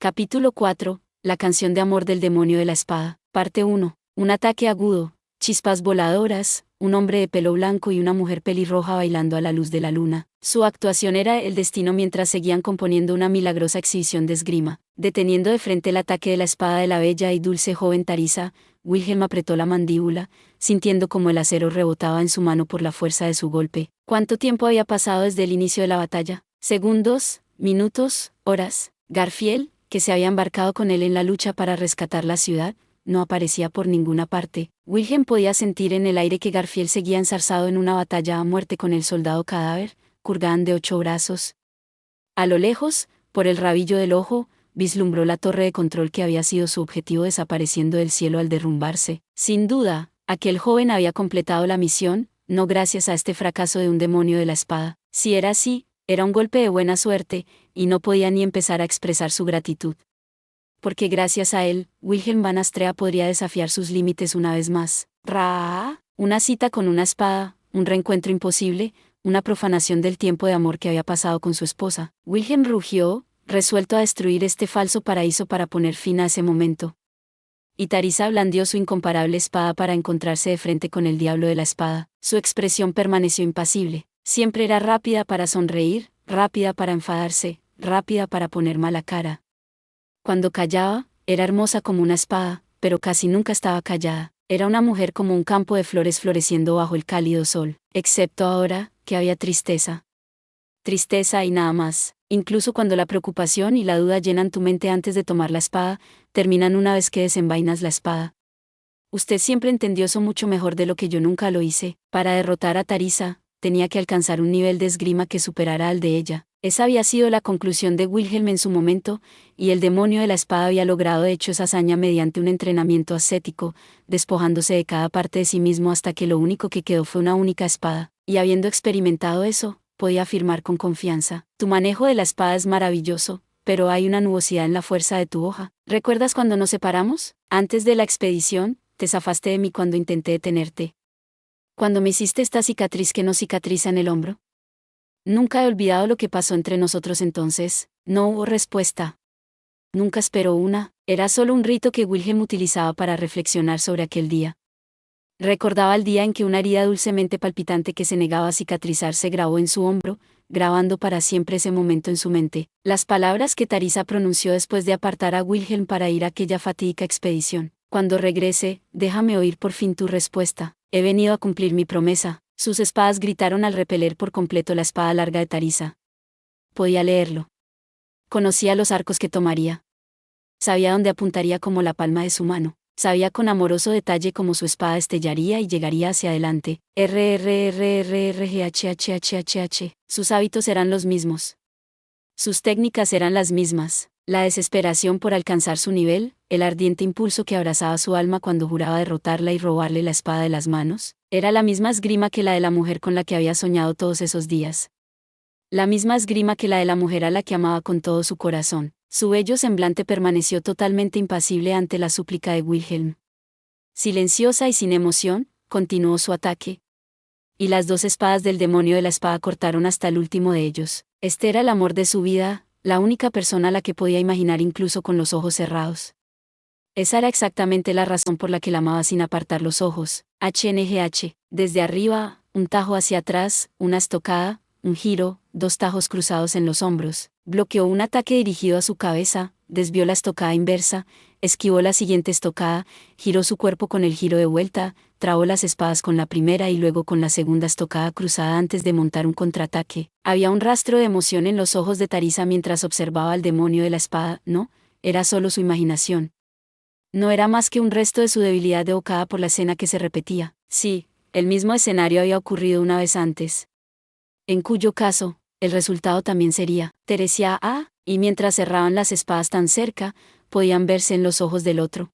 Capítulo 4. La canción de amor del demonio de la espada. Parte 1. Un ataque agudo, chispas voladoras, un hombre de pelo blanco y una mujer pelirroja bailando a la luz de la luna. Su actuación era el destino mientras seguían componiendo una milagrosa exhibición de esgrima. Deteniendo de frente el ataque de la espada de la bella y dulce joven Tarisa, Wilhelm apretó la mandíbula, sintiendo como el acero rebotaba en su mano por la fuerza de su golpe. ¿Cuánto tiempo había pasado desde el inicio de la batalla? ¿Segundos? ¿Minutos? ¿Horas? Garfield, que se había embarcado con él en la lucha para rescatar la ciudad, no aparecía por ninguna parte. Wilhelm podía sentir en el aire que Garfield seguía enzarzado en una batalla a muerte con el soldado cadáver, Kurgan de 8 brazos. A lo lejos, por el rabillo del ojo, vislumbró la torre de control que había sido su objetivo desapareciendo del cielo al derrumbarse. Sin duda, aquel joven había completado la misión, no gracias a este fracaso de un demonio de la espada. Si era así, era un golpe de buena suerte, y no podía ni empezar a expresar su gratitud. Porque gracias a él, Wilhelm van Astrea podría desafiar sus límites una vez más. Una cita con una espada, un reencuentro imposible, una profanación del tiempo de amor que había pasado con su esposa. Wilhelm rugió, resuelto a destruir este falso paraíso para poner fin a ese momento. Y Tarisa blandió su incomparable espada para encontrarse de frente con el diablo de la espada. Su expresión permaneció impasible. Siempre era rápida para sonreír, rápida para enfadarse, rápida para poner mala cara. Cuando callaba, era hermosa como una espada, pero casi nunca estaba callada. Era una mujer como un campo de flores floreciendo bajo el cálido sol, excepto ahora, que había tristeza. Tristeza y nada más. Incluso cuando la preocupación y la duda llenan tu mente antes de tomar la espada, terminan una vez que desenvainas la espada. Usted siempre entendió eso mucho mejor de lo que yo nunca lo hice. Para derrotar a Tarisa, tenía que alcanzar un nivel de esgrima que superara al de ella. Esa había sido la conclusión de Wilhelm en su momento, y el demonio de la espada había logrado de hecho esa hazaña mediante un entrenamiento ascético, despojándose de cada parte de sí mismo hasta que lo único que quedó fue una única espada. Y habiendo experimentado eso, podía afirmar con confianza: tu manejo de la espada es maravilloso, pero hay una nubosidad en la fuerza de tu hoja. ¿Recuerdas cuando nos separamos? Antes de la expedición, te zafaste de mí cuando intenté detenerte. Cuando me hiciste esta cicatriz que no cicatriza en el hombro. Nunca he olvidado lo que pasó entre nosotros entonces. No hubo respuesta. Nunca esperó una. Era solo un rito que Wilhelm utilizaba para reflexionar sobre aquel día. Recordaba el día en que una herida dulcemente palpitante que se negaba a cicatrizar se grabó en su hombro, grabando para siempre ese momento en su mente. Las palabras que Tarisa pronunció después de apartar a Wilhelm para ir a aquella fatídica expedición. Cuando regrese, déjame oír por fin tu respuesta. He venido a cumplir mi promesa. Sus espadas gritaron al repeler por completo la espada larga de Tarisa. Podía leerlo. Conocía los arcos que tomaría. Sabía dónde apuntaría como la palma de su mano. Sabía con amoroso detalle cómo su espada estellaría y llegaría hacia adelante. RRRRRGHHHH. Sus hábitos eran los mismos. Sus técnicas eran las mismas. La desesperación por alcanzar su nivel, el ardiente impulso que abrazaba su alma cuando juraba derrotarla y robarle la espada de las manos, era la misma esgrima que la de la mujer con la que había soñado todos esos días. La misma esgrima que la de la mujer a la que amaba con todo su corazón. Su bello semblante permaneció totalmente impasible ante la súplica de Wilhelm. Silenciosa y sin emoción, continuó su ataque. Y las dos espadas del demonio de la espada cortaron hasta el último de ellos. Este era el amor de su vida, la única persona a la que podía imaginar incluso con los ojos cerrados. Esa era exactamente la razón por la que la amaba sin apartar los ojos. HNGH. Desde arriba, un tajo hacia atrás, una estocada, un giro, dos tajos cruzados en los hombros. Bloqueó un ataque dirigido a su cabeza, desvió la estocada inversa, esquivó la siguiente estocada, giró su cuerpo con el giro de vuelta, trabó las espadas con la primera y luego con la segunda estocada cruzada antes de montar un contraataque. Había un rastro de emoción en los ojos de Tarisa mientras observaba al demonio de la espada. No, era solo su imaginación. No era más que un resto de su debilidad evocada por la escena que se repetía. Sí, el mismo escenario había ocurrido una vez antes. En cuyo caso, el resultado también sería Teresia A, y mientras cerraban las espadas tan cerca, podían verse en los ojos del otro.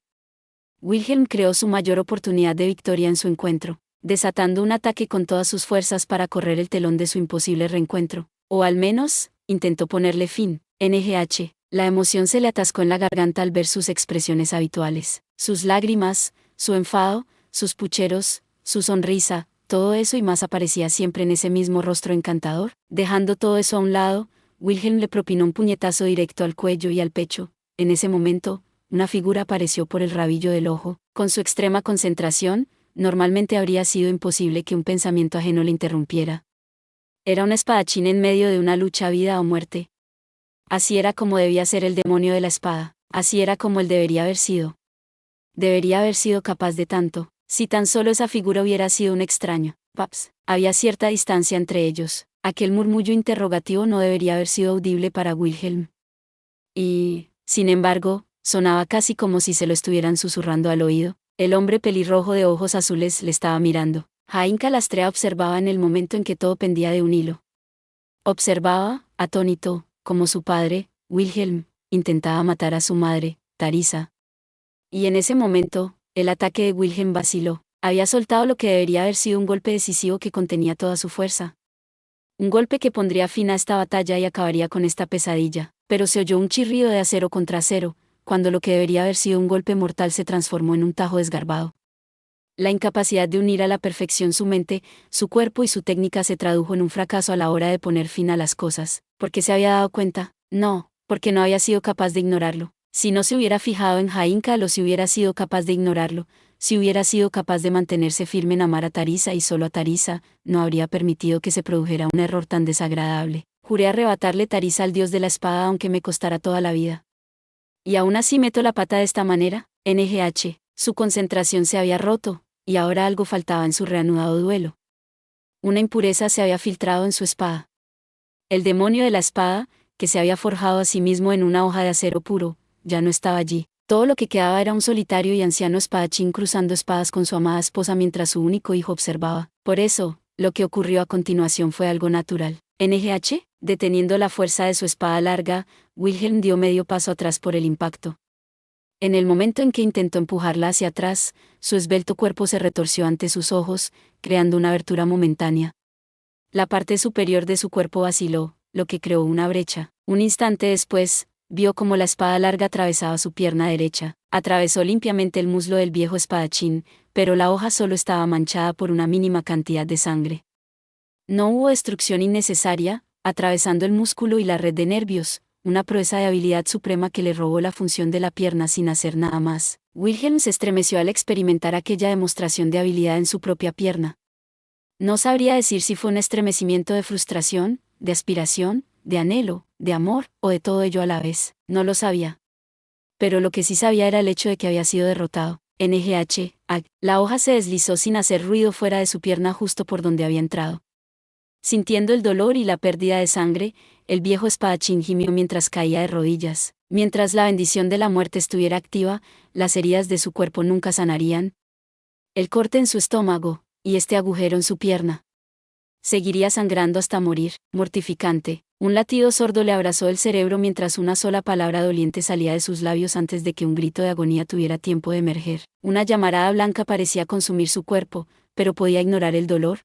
Wilhelm creó su mayor oportunidad de victoria en su encuentro, desatando un ataque con todas sus fuerzas para correr el telón de su imposible reencuentro. O al menos, intentó ponerle fin. NGH. La emoción se le atascó en la garganta al ver sus expresiones habituales. Sus lágrimas, su enfado, sus pucheros, su sonrisa, todo eso y más aparecía siempre en ese mismo rostro encantador. Dejando todo eso a un lado, Wilhelm le propinó un puñetazo directo al cuello y al pecho. En ese momento, una figura apareció por el rabillo del ojo. Con su extrema concentración, normalmente habría sido imposible que un pensamiento ajeno le interrumpiera. Era un espadachín en medio de una lucha a vida o muerte. Así era como debía ser el demonio de la espada, así era como él debería haber sido. Debería haber sido capaz de tanto, si tan solo esa figura hubiera sido un extraño. Paps, había cierta distancia entre ellos. Aquel murmullo interrogativo no debería haber sido audible para Wilhelm. Y, sin embargo, sonaba casi como si se lo estuvieran susurrando al oído. El hombre pelirrojo de ojos azules le estaba mirando. Jaime Calastrea observaba en el momento en que todo pendía de un hilo. Observaba, atónito, como su padre, Wilhelm, intentaba matar a su madre, Tarisa. Y en ese momento, el ataque de Wilhelm vaciló. Había soltado lo que debería haber sido un golpe decisivo que contenía toda su fuerza. Un golpe que pondría fin a esta batalla y acabaría con esta pesadilla. Pero se oyó un chirrido de acero contra acero, cuando lo que debería haber sido un golpe mortal se transformó en un tajo desgarbado. La incapacidad de unir a la perfección su mente, su cuerpo y su técnica se tradujo en un fracaso a la hora de poner fin a las cosas. ¿Por qué se había dado cuenta? No, porque no había sido capaz de ignorarlo. Si no se hubiera fijado en Jaime o si hubiera sido capaz de ignorarlo, si hubiera sido capaz de mantenerse firme en amar a Tarisa y solo a Tarisa, no habría permitido que se produjera un error tan desagradable. Juré arrebatarle Tarisa al dios de la espada aunque me costara toda la vida. Y aún así meto la pata de esta manera, NGH, su concentración se había roto, y ahora algo faltaba en su reanudado duelo. Una impureza se había filtrado en su espada. El demonio de la espada, que se había forjado a sí mismo en una hoja de acero puro, ya no estaba allí. Todo lo que quedaba era un solitario y anciano espadachín cruzando espadas con su amada esposa mientras su único hijo observaba. Por eso, lo que ocurrió a continuación fue algo natural. NGH, deteniendo la fuerza de su espada larga, Wilhelm dio medio paso atrás por el impacto. En el momento en que intentó empujarla hacia atrás, su esbelto cuerpo se retorció ante sus ojos, creando una abertura momentánea. La parte superior de su cuerpo vaciló, lo que creó una brecha. Un instante después, vio como la espada larga atravesaba su pierna derecha. Atravesó limpiamente el muslo del viejo espadachín, pero la hoja solo estaba manchada por una mínima cantidad de sangre. No hubo destrucción innecesaria, atravesando el músculo y la red de nervios, una proeza de habilidad suprema que le robó la función de la pierna sin hacer nada más. Wilhelm se estremeció al experimentar aquella demostración de habilidad en su propia pierna. No sabría decir si fue un estremecimiento de frustración, de aspiración, de anhelo, de amor, o de todo ello a la vez. No lo sabía. Pero lo que sí sabía era el hecho de que había sido derrotado. NGH, ag. La hoja se deslizó sin hacer ruido fuera de su pierna justo por donde había entrado. Sintiendo el dolor y la pérdida de sangre, el viejo espadachín gimió mientras caía de rodillas. Mientras la bendición de la muerte estuviera activa, las heridas de su cuerpo nunca sanarían. El corte en su estómago, y este agujero en su pierna. Seguiría sangrando hasta morir, mortificante. Un latido sordo le abrazó el cerebro mientras una sola palabra doliente salía de sus labios antes de que un grito de agonía tuviera tiempo de emerger. Una llamarada blanca parecía consumir su cuerpo, pero podía ignorar el dolor.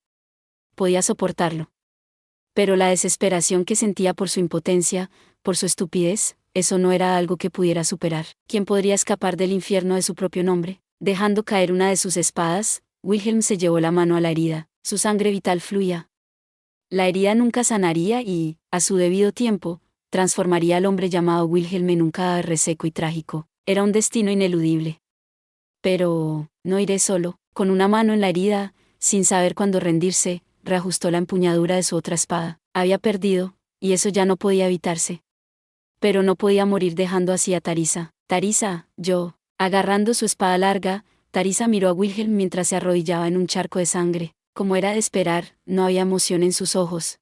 Podía soportarlo. Pero la desesperación que sentía por su impotencia, por su estupidez, eso no era algo que pudiera superar. ¿Quién podría escapar del infierno de su propio nombre? Dejando caer una de sus espadas, Wilhelm se llevó la mano a la herida. Su sangre vital fluía. La herida nunca sanaría y, a su debido tiempo, transformaría al hombre llamado Wilhelm en un cadáver reseco y trágico. Era un destino ineludible. Pero, no iré solo. Con una mano en la herida, sin saber cuándo rendirse, reajustó la empuñadura de su otra espada. Había perdido, y eso ya no podía evitarse. Pero no podía morir dejando así a Tarisa. Tarisa, yo. Agarrando su espada larga, Tarisa miró a Wilhelm mientras se arrodillaba en un charco de sangre. Como era de esperar, no había emoción en sus ojos.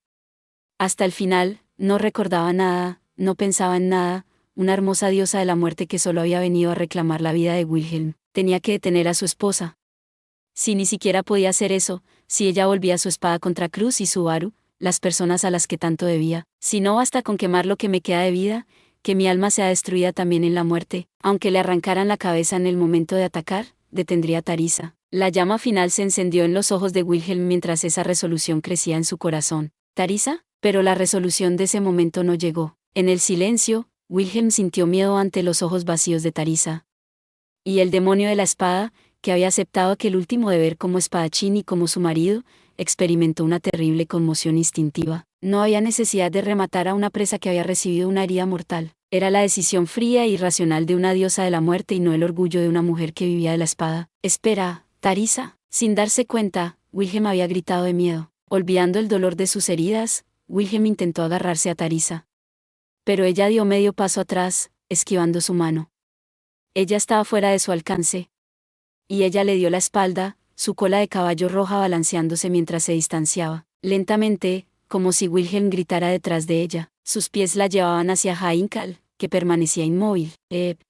Hasta el final, no recordaba nada, no pensaba en nada, una hermosa diosa de la muerte que solo había venido a reclamar la vida de Wilhelm. Tenía que detener a su esposa. Si ni siquiera podía hacer eso, si ella volvía su espada contra Cruz y Subaru, las personas a las que tanto debía, si no basta con quemar lo que me queda de vida, que mi alma sea destruida también en la muerte, aunque le arrancaran la cabeza en el momento de atacar, detendría a Tarisa. La llama final se encendió en los ojos de Wilhelm mientras esa resolución crecía en su corazón. ¿Tarisa? Pero la resolución de ese momento no llegó. En el silencio, Wilhelm sintió miedo ante los ojos vacíos de Tarisa. Y el demonio de la espada, que había aceptado aquel último deber como espadachín y como su marido, experimentó una terrible conmoción instintiva. No había necesidad de rematar a una presa que había recibido una herida mortal. Era la decisión fría e irracional de una diosa de la muerte y no el orgullo de una mujer que vivía de la espada. Espera, Tarisa. Sin darse cuenta, Wilhelm había gritado de miedo. Olvidando el dolor de sus heridas, Wilhelm intentó agarrarse a Tarisa. Pero ella dio medio paso atrás, esquivando su mano. Ella estaba fuera de su alcance. Y ella le dio la espalda, su cola de caballo roja balanceándose mientras se distanciaba. Lentamente, como si Wilhelm gritara detrás de ella, sus pies la llevaban hacia Hainkal, que permanecía inmóvil.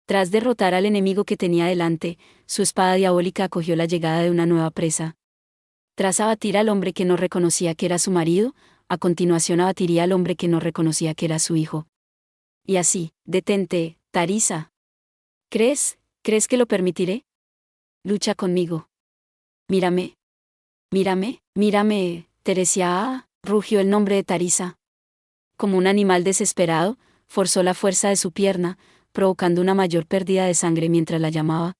Tras derrotar al enemigo que tenía delante, su espada diabólica acogió la llegada de una nueva presa. Tras abatir al hombre que no reconocía que era su marido, a continuación abatiría al hombre que no reconocía que era su hijo. Y así, detente, Tarisa. ¿Crees que lo permitiré? Lucha conmigo. Mírame. Mírame, Teresia. Rugió el nombre de Tarisa. Como un animal desesperado, forzó la fuerza de su pierna, provocando una mayor pérdida de sangre mientras la llamaba.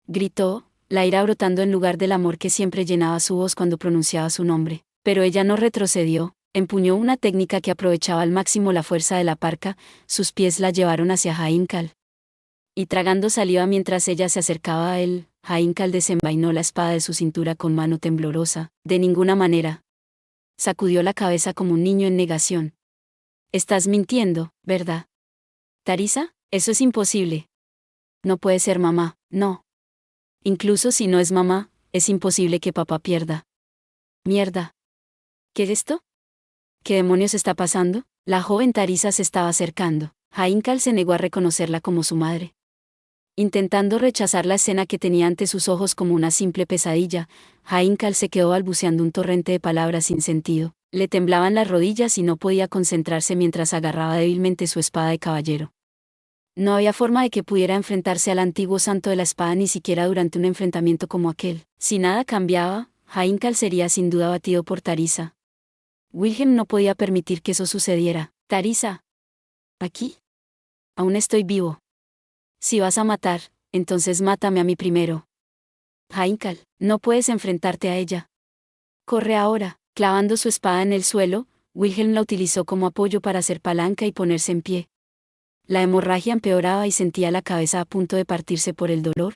Gritó, la ira brotando en lugar del amor que siempre llenaba su voz cuando pronunciaba su nombre. Pero ella no retrocedió, empuñó una técnica que aprovechaba al máximo la fuerza de la parca, sus pies la llevaron hacia Hainkal. Y tragando saliva mientras ella se acercaba a él, Hainkal desenvainó la espada de su cintura con mano temblorosa. De ninguna manera. Sacudió la cabeza como un niño en negación. Estás mintiendo, ¿verdad? Tarisa, eso es imposible. No puede ser mamá, no. Incluso si no es mamá, es imposible que papá pierda. Mierda. ¿Qué es esto? ¿Qué demonios está pasando? La joven Tarisa se estaba acercando. Hainkal se negó a reconocerla como su madre. Intentando rechazar la escena que tenía ante sus ojos como una simple pesadilla, Hainkal se quedó balbuceando un torrente de palabras sin sentido. Le temblaban las rodillas y no podía concentrarse mientras agarraba débilmente su espada de caballero. No había forma de que pudiera enfrentarse al antiguo santo de la espada ni siquiera durante un enfrentamiento como aquel. Si nada cambiaba, Hainkal sería sin duda batido por Tarisa. Wilhelm no podía permitir que eso sucediera. Tarisa. ¿Aquí? Aún estoy vivo. Si vas a matar, entonces mátame a mí primero. Hainkal, no puedes enfrentarte a ella. Corre ahora. Clavando su espada en el suelo, Wilhelm la utilizó como apoyo para hacer palanca y ponerse en pie. La hemorragia empeoraba y sentía la cabeza a punto de partirse por el dolor.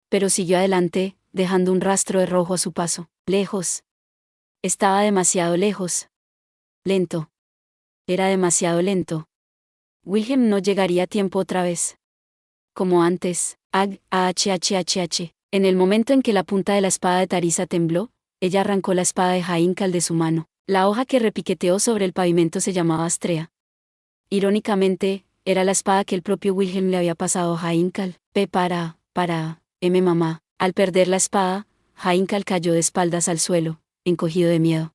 Pero siguió adelante, dejando un rastro de rojo a su paso. Lejos. Estaba demasiado lejos. Lento. Era demasiado lento. Wilhelm no llegaría a tiempo otra vez. Como antes, En el momento en que la punta de la espada de Tarisa tembló, ella arrancó la espada de Hainkal de su mano. La hoja que repiqueteó sobre el pavimento se llamaba Astrea. Irónicamente, era la espada que el propio Wilhelm le había pasado a Hainkal. Mamá. Al perder la espada, Hainkal cayó de espaldas al suelo, encogido de miedo.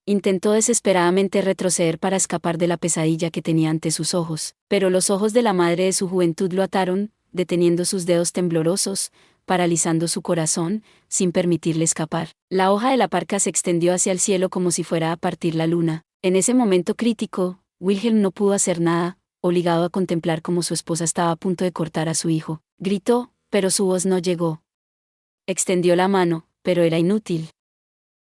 Intentó desesperadamente retroceder para escapar de la pesadilla que tenía ante sus ojos, pero los ojos de la madre de su juventud lo ataron, deteniendo sus dedos temblorosos, paralizando su corazón, sin permitirle escapar. La hoja de la parca se extendió hacia el cielo como si fuera a partir la luna. En ese momento crítico, Wilhelm no pudo hacer nada, obligado a contemplar cómo su esposa estaba a punto de cortar a su hijo. Gritó, pero su voz no llegó. Extendió la mano, pero era inútil.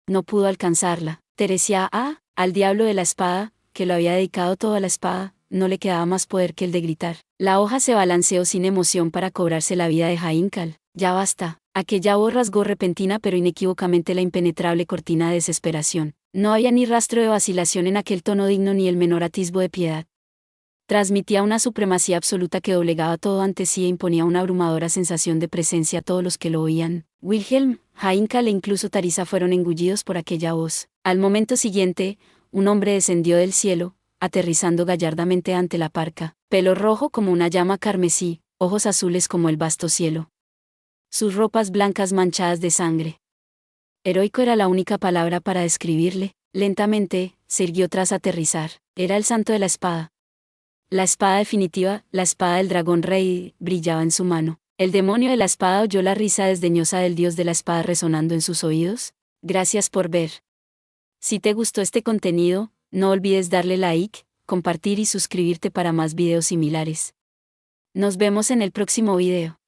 No pudo alcanzarla. Teresia al diablo de la espada, que lo había dedicado toda la espada, no le quedaba más poder que el de gritar. La hoja se balanceó sin emoción para cobrarse la vida de Hainkal. Ya basta. Aquella voz rasgó repentina pero inequívocamente la impenetrable cortina de desesperación. No había ni rastro de vacilación en aquel tono digno ni el menor atisbo de piedad. Transmitía una supremacía absoluta que doblegaba todo ante sí e imponía una abrumadora sensación de presencia a todos los que lo oían. Wilhelm, Hainkal e incluso Tarisa fueron engullidos por aquella voz. Al momento siguiente, un hombre descendió del cielo, aterrizando gallardamente ante la parca, pelo rojo como una llama carmesí, ojos azules como el vasto cielo. Sus ropas blancas manchadas de sangre. Heroico era la única palabra para describirle. Lentamente, se irguió tras aterrizar. Era el santo de la espada. La espada definitiva, la espada del dragón rey, brillaba en su mano. El demonio de la espada oyó la risa desdeñosa del dios de la espada resonando en sus oídos. Gracias por ver. Si te gustó este contenido, no olvides darle like, compartir y suscribirte para más videos similares. Nos vemos en el próximo video.